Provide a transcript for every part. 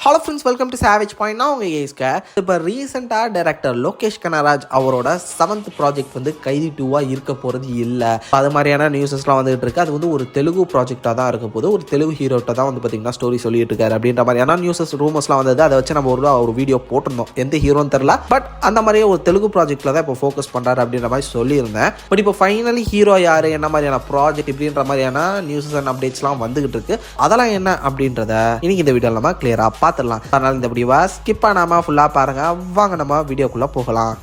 Hello friends, welcome to savage point. நான் உங்கள் ஏஸ்க. இப்போ ரீசெண்டாக டைரக்டர் லோகேஷ் கனராஜ் அவரோட 7th ப்ராஜெக்ட் வந்து கைதி 2 இருக்க போகிறது இல்லை. அது மாதிரியான நியூஸஸ்லாம் வந்துகிட்டு இருக்கு. அது வந்து ஒரு தெலுங்கு ப்ராஜெக்டாக தான் இருக்க போது. ஒரு தெலுங்கு ஹீரோட்ட தான் வந்து பார்த்தீங்கன்னா ஸ்டோரி சொல்லிட்டு இருக்காரு அப்படின்ற மாதிரியான நியூஸஸ் ரூமர்ஸ்லாம் வந்தது. அதை வச்சு நம்ம ஒரு வீடியோ போட்டிருந்தோம். எந்த ஹீரோன்னு தெரில, பட் அந்த மாதிரியே ஒரு தெலுங்கு ப்ராஜெக்டில் தான் இப்போ ஃபோக்கஸ் பண்ணுறாரு அப்படின்ற மாதிரி சொல்லியிருந்தேன். பட் இப்போ ஃபைனலி ஹீரோ யார், என்ன மாதிரியான ப்ராஜெக்ட் இப்படின்ற மாதிரியான நியூஸஸ் அண்ட் அப்டேட்ஸ்லாம் வந்துகிட்டு இருக்கு. அதெல்லாம் என்ன அப்படின்றத இன்னைக்கு இந்த வீடியோவில் நம்ம கிளியராக பார்த்துடலாம். அதனால இந்த வீடியோவை ஸ்கிப் பண்ணாம ஃபுல்லா பாருங்க. வாங்க நம்ம வீடியோக்குள்ள போகலாம்.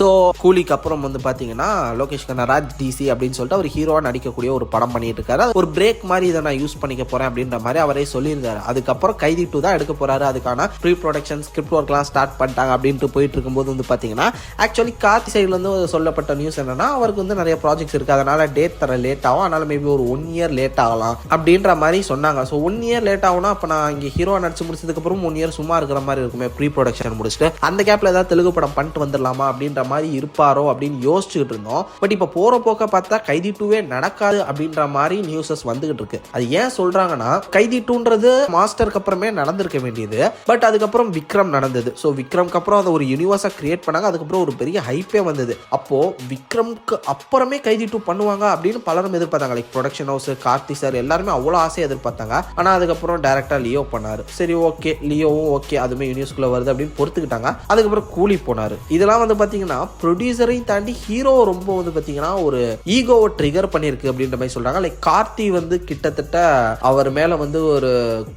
ஸோ கூலிக்கு அப்புறம் வந்து பார்த்தீங்கன்னா லோகேஷ் கனராஜ் டிசி அப்படின்னு சொல்லிட்டு அவர் ஹீரோவாக நடிக்கக்கூடிய ஒரு படம் பண்ணிட்டு இருக்காரு. ஒரு பிரேக் மாதிரி இதை நான் யூஸ் பண்ணிக்க போறேன் அப்படின்ற மாதிரி அவரே சொல்லியிருந்தாரு. அதுக்கப்புறம் கைதி 2 தான் எடுக்க போறாரு. அதுக்கான ப்ரீ ப்ரொடக்ஷன் ஸ்கிரிப்ட் ஒர்க்லாம் ஸ்டார்ட் பண்ணிட்டாங்க அப்படின்ட்டு போயிட்டு இருக்கும்போது வந்து பார்த்தீங்கன்னா ஆக்சுவலி கார்த்தி சைட்லேருந்து சொல்லப்பட்ட நியூஸ் என்னன்னா, அவருக்கு வந்து நிறைய ப்ராஜெக்ட்ஸ் இருக்கு, அதனால டேட் தர லேட் ஆகும், அதனால மேபி ஒரு 1 year லேட் ஆகலாம் அப்படின்ற மாதிரி சொன்னாங்க. ஸோ 1 year லேட் ஆகும்னா அப்போ நான் இங்கே ஹீரோவாக நடிச்சு முடிச்சதுக்கப்புறம் 1 year சும்மா இருக்கிற மாதிரி இருக்குமே ப்ரீ ப்ரொடக்ஷன் முடிச்சுட்டு, அந்த கேப்ல ஏதாவது தெலுங்கு படம் பண்ணிட்டு வந்துடலாமா அப்படின்ற மாதிரி இருப்பாரோ அப்படின்னு யோசிச்சுட்டு இருந்தோம். பட் இப்ப போற போக்க பார்த்தா கைதி 2 நடக்காது அப்படின்ற மாதிரி நியூஸஸ் வந்துகிட்டு இருக்கு. அது ஏன் சொல்றாங்கன்னா, கைதி 2ன்றது மாஸ்டருக்கு அப்புறமே நடந்திருக்க வேண்டியது. பட் அதுக்கப்புறம் விக்ரம் நடந்தது. ஸோ விக்ரம்க்கு அப்புறம் அதை ஒரு யூனிவர்ஸா கிரியேட் பண்ணாங்க. அதுக்கப்புறம் ஒரு பெரிய ஹைப்பே வந்தது. அப்போ விக்ரம்க்கு அப்புறமே கைதி 2 பண்ணுவாங்க அப்படின்னு பலரும் எதிர்பார்த்தாங்க. Like production house, Karthi sir எல்லாருமே அவ்வளோ ஆசையை எதிர்பார்த்தாங்க. ஆனா அதுக்கப்புறம் டைரக்டா லியோ பண்ணாரு. சரி, ஓகே, லியோவும் ஓகே, அதுமே யூனிவர்ஸ்குள்ள வருது அப்படின்னு பொறுத்துக்கிட்டாங்க. அதுக்கப்புறம் கூலி போனாரு. இதெல்லாம் வந்து பாத்தீங்கன்னா ப்ரொடியூசரையும் தாண்டி ஹீரோ ரொம்ப வந்து பார்த்தீங்கன்னா ஒரு ஈகோவை ட்ரிகர் பண்ணியிருக்கு அப்படின்ற மாதிரி சொல்றாங்க. லைக் கார்த்தி வந்து கிட்டத்தட்ட அவர் மேல வந்து ஒரு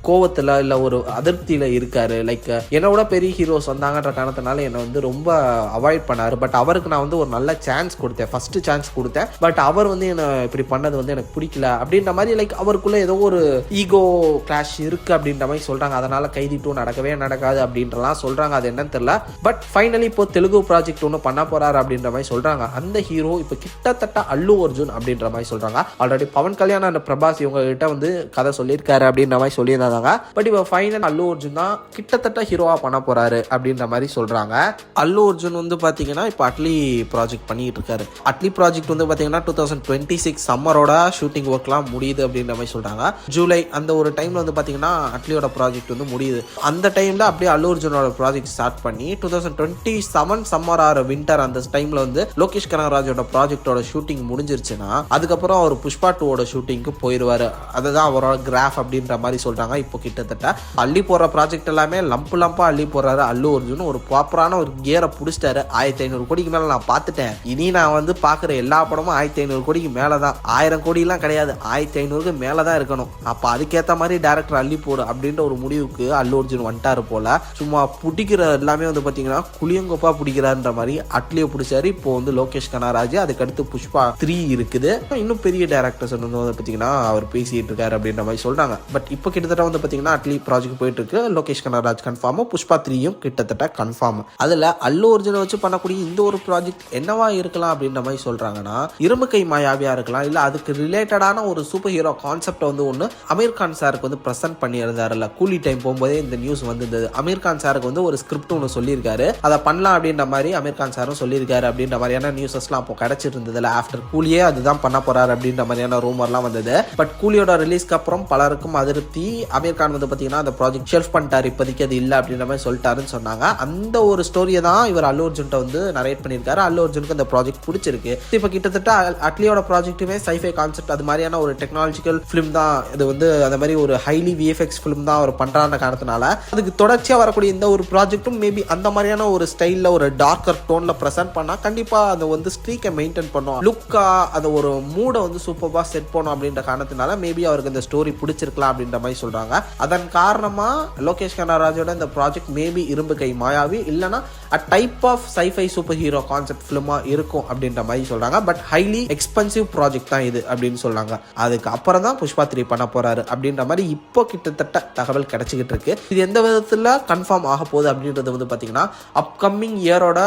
கோவத்தில் இல்லை ஒரு அதிருப்தியில இருக்காரு. லைக் என்னோட பெரிய ஹீரோஸ் வந்தாங்கன்ற காரணத்தினால என்னை வந்து ரொம்ப அவாய்ட் பண்ணாரு. பட் அவருக்கு நான் வந்து ஒரு நல்ல சான்ஸ் கொடுத்தேன், ஃபர்ஸ்ட் சான்ஸ் கொடுத்தேன். பட் அவர் வந்து என்ன இப்படி பண்ணது வந்து எனக்கு பிடிக்கல அப்படின்ற மாதிரி லைக் அவருக்குள்ள ஏதோ ஒரு ஈகோ கிளாஷ் இருக்கு அப்படின்ற மாதிரி சொல்றாங்க. அதனால கைதி 2 நடக்கவே நடக்காது அப்படின்றலாம் சொல்றாங்க. அது என்னன்னு தெரியல. பட் ஃபைனலி இப்போ தெலுங்கு ப்ராஜெக்ட் ஒன்று பண்ண போறாரு அப்படின்ற மாதிரி சொல்றாங்க. அந்த ஹீரோ இப்ப கிட்டத்தட்ட அல்லு அர்ஜுன் அப்படின்ற மாதிரி சொல்றாங்க. ஆல்ரெடி பவன் கல்யாண் அண்ட் பிரபாஸ் இவங்க கிட்ட வந்து கதை சொல்லியிருக்காரு அப்படின்ற மாதிரி சொல்லியிருந்தாங்க. பட் இப்ப ஃபைனல் அல்லு அர்ஜுன் தான் கிட்டத்தட்ட ஹீரோவா பண்ண போறாரு அப்படின்ற மாதிரி சொல்றாங்க. அல்லு அர்ஜுன் வந்து பாத்தீங்கன்னா இப்ப அட்லி ப்ராஜெக்ட் பண்ணிட்டு இருக்காரு. அட்லி ப்ராஜெக்ட் வந்து பாத்தீங்கன்னா 2026 சம்மரோட ஷூட்டிங் ஒர்க்லாம் முடியுது அப்படின்ற மாதிரி சொல்றாங்க. ஜூலை அந்த ஒரு டைம்ல வந்து பாத்தீங்கன்னா அட்லியோட ப்ராஜெக்ட் வந்து முடியுது. அந்த டைம்ல அப்படியே அல்லு அர்ஜுனோட ப்ராஜெக்ட் ஸ்டார்ட் பண்ணி 2027 சம்மர் ஆர் வின்டர் அந்த டைம்ல வந்து லோகேஷ் கனகராஜோட ப்ராஜெக்டோட ஷூட்டிங் முடிஞ்சிருச்சுன்னா அதுக்கப்புறம் அவர் புஷ்பா 2 ஷூட்டிங்க்கு போயிடுவாரு. அதுதான் அவரோட கிராஃப் அப்படின்ற மாதிரி சொல்றாங்க. இப்போ கிட்டத்தட்ட அள்ளி போற ப்ராஜெக்ட் எல்லாமே லம்பா அள்ளி போறாரு அல்லு அர்ஜுன். ஒரு ப்ராப்பரான ஒரு கியரை பிடிச்சிட்டாரு. 1500 கோடிக்கு மேல நான் பார்த்துட்டேன். இனி நான் வந்து பாக்குற எல்லா படமும் 1500 கோடிக்கு மேலதான், 1000 கோடி எல்லாம் கிடையாது, 1500க்கு மேலதான் இருக்கணும். அப்ப அதுக்கேற்ற மாதிரி டைரக்டர் அள்ளி போடு அப்படின்ற ஒரு முடிவுக்கு அல்லு அர்ஜுன் வந்துட்டாரு போல. சும்மா பிடிக்கிற எல்லாமே வந்து பாத்தீங்கன்னா குளியங்கொப்பா பிடிக்கிறாருன்ற மாதிரி அட்லியை பிடிச்சாரு. இப்போ வந்து லோகேஷ் கனகராஜ், அதுக்கடுத்து புஷ்பா 3 இருக்குது. இன்னும் பெரிய டைரக்டர்ஸ் வந்து பார்த்தீங்கன்னா அவர் பேசிட்டு இருக்காரு அப்படின்ற மாதிரி சொல்றாங்க. பட் இப்போ கிட்டத்தட்ட வந்து பார்த்தீங்கன்னா அட்லி ப்ராஜெக்ட் போயிட்டு இருக்கு. லோகேஷ் கனகராஜ் கன்ஃபார்ம், புஷ்பா 3யும் கிட்டத்தட்ட கன்ஃபார்ம். அதுல அல்லு அர்ஜுனை வச்சு பண்ணக்கூடிய இந்த ஒரு ப்ராஜெக்ட் என்னவா இருக்கலாம் அப்படின்ற மாதிரி சொல்றாங்கன்னா, இரும்பு கை மாயாவியா இருக்கலாம், இல்ல அதுக்கு ரிலேட்டடான ஒரு சூப்பர் ஹீரோ கான்செப்ட் வந்து ஒன்று அமீர் கான் சாருக்கு வந்து பிரசன்ட் பண்ணியிருந்தாருல. கூலி டைம் போகும்போதே இந்த நியூஸ் வந்திருந்தது. அமீர் கான் சாருக்கு வந்து ஒரு ஸ்கிரிப்ட் ஒன்று சொல்லியிருக்காரு, அதை பண்ணலாம் அப்படின்ற மாதிரி அமீர் கான் சாரும் சொல்லியிருக்காரு அப்படின்ற மாதிரியான நியூஸஸ்லாம் அப்போ கிடைச்சிட்டு இருந்ததுல. ஆஃப்டர் கூலியே அதுதான் பண்ண போறாரு அப்படின்ற மாதிரியான ரூமர்லாம் வந்தது. பட் கூலியோட ரிலீஸ்க்கு அப்புறம் பலருக்கும் அதிருப்தி. அமீர் கான் வந்து பாத்தீங்கன்னா அந்த ப்ராஜெக்ட் ஷெல்ஃப் பண்ணிட்டாரு, இப்போதைக்கு அது இல்லை அப்படின்ற மாதிரி சொல்லிட்டாருன்னு சொன்னாங்க. அந்த ஒரு ஸ்டோரியை தான் இவர் அல்லு அர்ஜுன்ட்ட வந்து நரேட் பண்ணியிருக்காரு. அல்லு அர்ஜுனுக்கு அந்த ப்ராஜெக்ட் பிடிச்சிருக்கு. இப்போ கிட்டத்தட்ட அட்லியோட ப்ராஜெக்ட்டுமே சைஃபை கான்செப்ட், அது மாதிரியான ஒரு டெக்னாலஜிக்கல் ஃபிலிம் தான் இது. வந்து அந்த மாதிரி ஒரு ஹைலி விஎஃப்எக்ஸ் ஃபிலிம் தான் அவர் பண்றான காரணத்தினால அதுக்கு தொடர்ச்சியா வரக்கூடிய இந்த ஒரு ப்ராஜெக்ட்டும் மேபி அந்த மாதிரியான ஒரு ஸ்டைல்ல ஒரு டார்க்கர் டோன்ல பிரசன்ட் பண்ணா கண்டிப்பா அதை வந்து ஸ்ட்ரீக்கை மெயின்டைன் பண்ணும், லுக்கா அதை ஒரு மூடை வந்து சூப்பர்பா செட் பண்ணும் அப்படின்ற காரணத்தினால மேபி அவருக்கு இந்த ஸ்டோரி பிடிச்சிருக்கலாம் அப்படின்ற மாதிரி சொல்றாங்க. அதன் காரணமா லோகேஷ் கனகராஜோட இந்த ப்ராஜெக்ட் மேபி இரும்பு கை மாயாவி இல்லைன்னா a type of scifi super hero concept ஃபிலிமா இருக்கும் அப்படின்ற மாதிரி சொல்றாங்க. பட் ஹைலி எக்ஸ்பென்சிவ் ப்ராஜெக்ட் தான் இது அப்படின்னு சொல்றாங்க. அதுக்கு அப்புறம் தான் புஷ்பா 3 பண்ண போறாரு அப்படின்ற மாதிரி இப்போ கிட்டத்தட்ட தகவல் கிடைச்சிக்கிட்டு இருக்கு. இது எந்த விதத்துல கன்ஃபார்ம் ஆக போகுது அப்படின்றது வந்து பாத்தீங்கன்னா அப்கமிங் இயரோட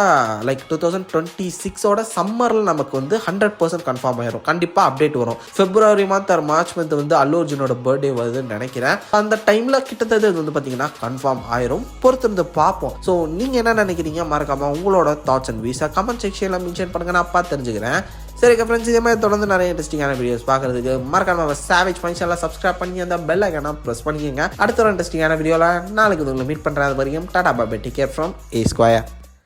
லைக் 2026ஓட சம்மரில் நமக்கு வந்து 100% கன்ஃபார்ம் ஆயிரும். கண்டிப்பாக அப்டேட் வரும். February month or March month வந்து அல்லு அர்ஜுனோட பர்த்டே வருதுன்னு நினைக்கிறேன். அந்த டைமில் கிட்டத்தட்ட இது வந்து பார்த்தீங்கன்னா கன்ஃபார்ம் ஆயிரும். பொறுத்திருந்து பார்ப்போம். ஸோ நீங்கள் என்ன நினைக்கிறீங்க, மறக்காம உங்களோட தாட்ஸ் அண்ட் வியூஸை கமெண்ட் செக்ஷனில் மென்ஷன் பண்ணுங்க, நான் பார்த்து தெரிஞ்சுக்கிறேன். சரிங்க ஃப்ரெண்ட்ஸ், இதே மாதிரி தொடர்ந்து நிறைய இன்ட்ரெஸ்டிங்கான வீடியோஸ் பார்க்குறதுக்கு மறக்காம சாவேஜ் ஃபங்க்ஷனில் சப்ஸ்கிரைப் பண்ணி அந்த பெல் ஐக்கான ப்ரெஸ் பண்ணிக்கோங்க. அடுத்த ஒரு இன்ட்ரெஸ்டிங்கான வீடியோவில் நாளைக்கு உங்களை மீட் பண்ணுறது வரைக்கும் tata bye, take care from A Square.